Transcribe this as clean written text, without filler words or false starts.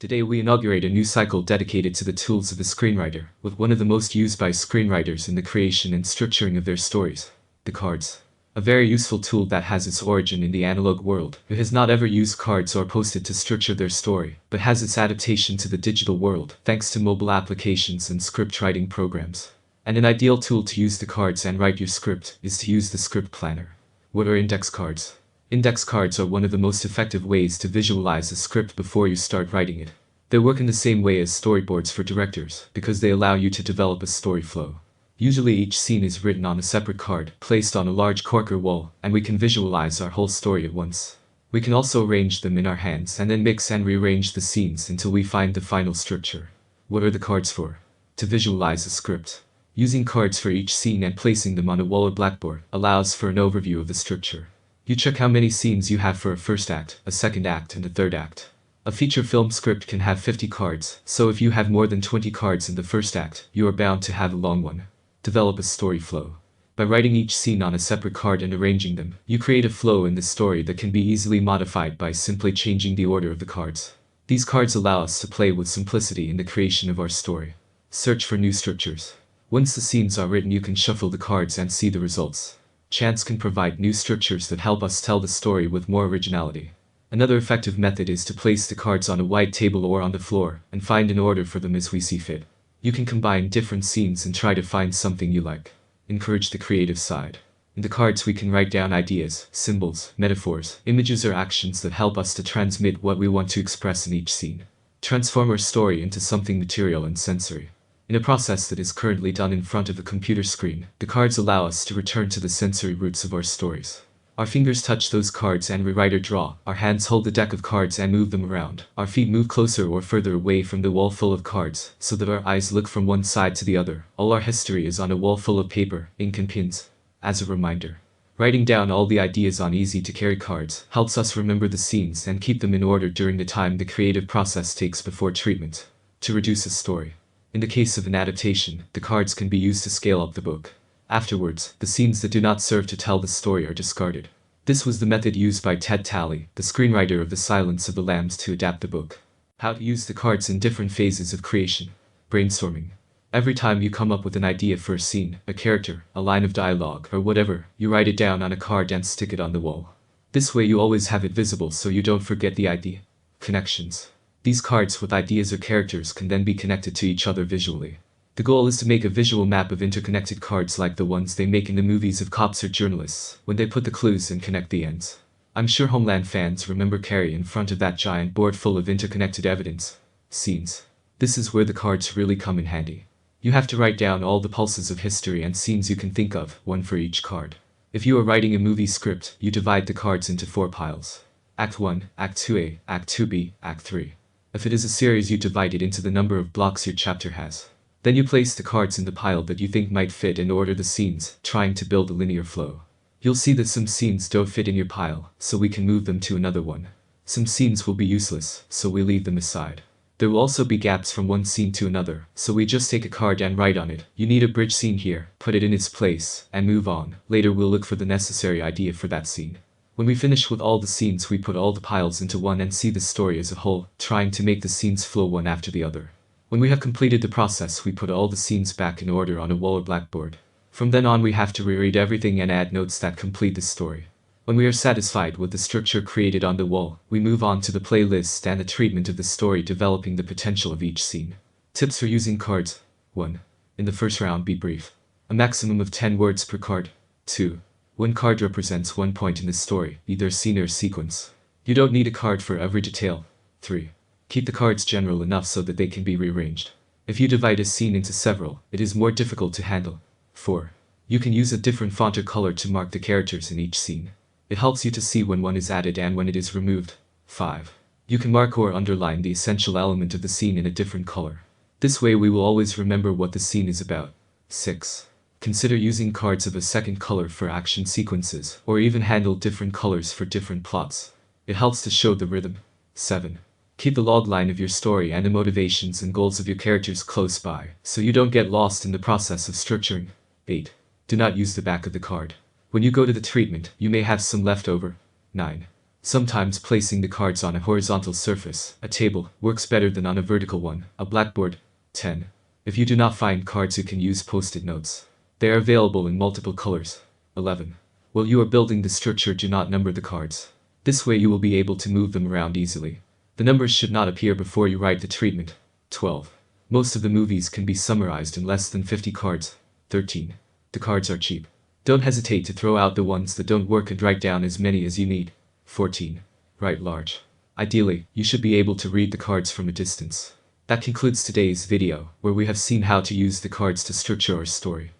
Today we inaugurate a new cycle dedicated to the tools of the screenwriter, with one of the most used by screenwriters in the creation and structuring of their stories, the cards. A very useful tool that has its origin in the analog world, who has not ever used cards or posted to structure their story, but has its adaptation to the digital world, thanks to mobile applications and script writing programs. And an ideal tool to use the cards and write your script is to use the script planner. What are index cards? Index cards are one of the most effective ways to visualize a script before you start writing it. They work in the same way as storyboards for directors, because they allow you to develop a story flow. Usually each scene is written on a separate card, placed on a large corker wall, and we can visualize our whole story at once. We can also arrange them in our hands and then mix and rearrange the scenes until we find the final structure. What are the cards for? To visualize a script. Using cards for each scene and placing them on a wall or blackboard allows for an overview of the structure. You check how many scenes you have for a first act, a second act, and a third act. A feature film script can have 50 cards, so if you have more than 20 cards in the first act, you are bound to have a long one. Develop a story flow. By writing each scene on a separate card and arranging them, you create a flow in the story that can be easily modified by simply changing the order of the cards. These cards allow us to play with simplicity in the creation of our story. Search for new structures. Once the scenes are written, you can shuffle the cards and see the results. Chance can provide new structures that help us tell the story with more originality. Another effective method is to place the cards on a white table or on the floor, and find an order for them as we see fit. You can combine different scenes and try to find something you like. Encourage the creative side. In the cards we can write down ideas, symbols, metaphors, images or actions that help us to transmit what we want to express in each scene. Transform our story into something material and sensory. In a process that is currently done in front of the computer screen, the cards allow us to return to the sensory roots of our stories. Our fingers touch those cards and rewrite or draw, our hands hold the deck of cards and move them around, our feet move closer or further away from the wall full of cards, so that our eyes look from one side to the other. All our history is on a wall full of paper, ink and pins. As a reminder, writing down all the ideas on easy-to-carry cards helps us remember the scenes and keep them in order during the time the creative process takes before treatment. To reduce a story. In the case of an adaptation, the cards can be used to scale up the book. Afterwards, the scenes that do not serve to tell the story are discarded. This was the method used by Ted Talley, the screenwriter of The Silence of the Lambs, to adapt the book. How to use the cards in different phases of creation. Brainstorming. Every time you come up with an idea for a scene, a character, a line of dialogue, or whatever, you write it down on a card and stick it on the wall. This way you always have it visible so you don't forget the idea. Connections. These cards with ideas or characters can then be connected to each other visually. The goal is to make a visual map of interconnected cards like the ones they make in the movies of cops or journalists, when they put the clues and connect the ends. I'm sure Homeland fans remember Carrie in front of that giant board full of interconnected evidence. Scenes. This is where the cards really come in handy. You have to write down all the pulses of history and scenes you can think of, one for each card. If you are writing a movie script, you divide the cards into 4 piles. Act 1, Act 2A, Act 2B, Act 3. If it is a series, you divide it into the number of blocks your chapter has. Then you place the cards in the pile that you think might fit and order the scenes, trying to build a linear flow. You'll see that some scenes don't fit in your pile, so we can move them to another one. Some scenes will be useless, so we leave them aside. There will also be gaps from one scene to another, so we just take a card and write on it. You need a bridge scene here, put it in its place, and move on. Later we'll look for the necessary idea for that scene. When we finish with all the scenes, we put all the piles into one and see the story as a whole, trying to make the scenes flow one after the other. When we have completed the process, we put all the scenes back in order on a wall or blackboard. From then on we have to reread everything and add notes that complete the story. When we are satisfied with the structure created on the wall, we move on to the playlist and the treatment of the story, developing the potential of each scene. Tips for using cards. 1. In the first round, be brief. A maximum of 10 words per card. 2. One card represents one point in the story, either scene or sequence. You don't need a card for every detail. 3. Keep the cards general enough so that they can be rearranged. If you divide a scene into several, it is more difficult to handle. 4. You can use a different font or color to mark the characters in each scene. It helps you to see when one is added and when it is removed. 5. You can mark or underline the essential element of the scene in a different color. This way we will always remember what the scene is about. 6. Consider using cards of a second color for action sequences, or even handle different colors for different plots. It helps to show the rhythm. 7. Keep the log line of your story and the motivations and goals of your characters close by, so you don't get lost in the process of structuring. 8. Do not use the back of the card. When you go to the treatment, you may have some left over. 9. Sometimes placing the cards on a horizontal surface, a table, works better than on a vertical one, a blackboard. 10. If you do not find cards, you can use post-it notes. They are available in multiple colors. 11. While you are building the structure, do not number the cards. This way you will be able to move them around easily. The numbers should not appear before you write the treatment. 12. Most of the movies can be summarized in less than 50 cards. 13. The cards are cheap. Don't hesitate to throw out the ones that don't work and write down as many as you need. 14. Write large. Ideally, you should be able to read the cards from a distance. That concludes today's video, where we have seen how to use the cards to structure our story.